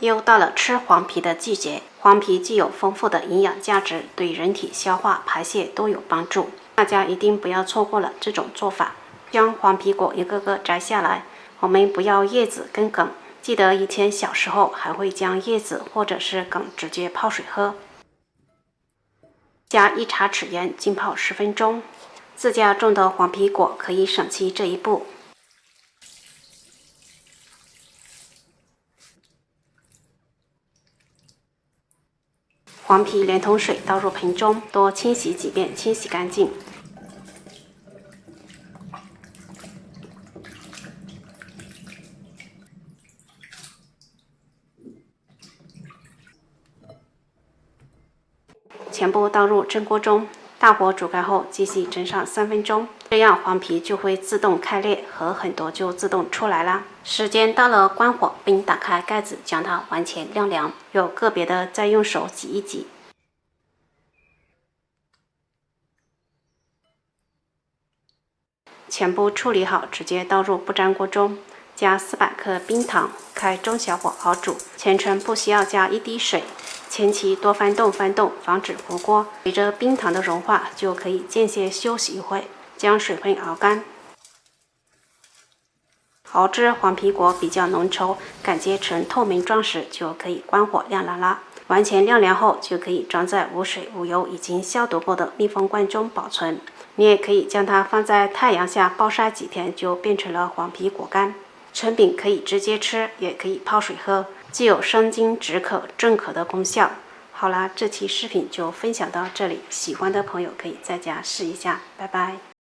又到了吃黄皮的季节，黄皮具有丰富的营养价值，对人体消化、排泄都有帮助。大家一定不要错过了这种做法。将黄皮果一个个摘下来，我们不要叶子跟梗。记得以前小时候还会将叶子或者是梗直接泡水喝。加1茶匙盐浸泡10分钟。自家种的黄皮果可以省去这一步。黄皮连同水倒入盆中，多清洗几遍，清洗干净。全部倒入蒸锅中，大火煮开后继续蒸上3分钟，这样黄皮就会自动开裂，和很多就自动出来啦。时间到了，关火并打开盖子，将它完全晾凉，有个别的再用手挤一挤。全部处理好，直接倒入不粘锅中，加400克冰糖，开中小火熬煮，全程不需要加1滴水。前期多翻动，防止糊锅。随着冰糖的融化，就可以间歇休息一会，将水分熬干。熬至黄皮果比较浓稠，感觉呈透明状时，就可以关火晾凉啦。完全晾凉后，就可以装在无水无油、已经消毒过的密封罐中保存。你也可以将它放在太阳下暴晒几天，就变成了黄皮果干。成品可以直接吃，也可以泡水喝，既有生津止渴、镇渴的功效。好啦，这期视频就分享到这里，喜欢的朋友可以在家试一下，拜拜。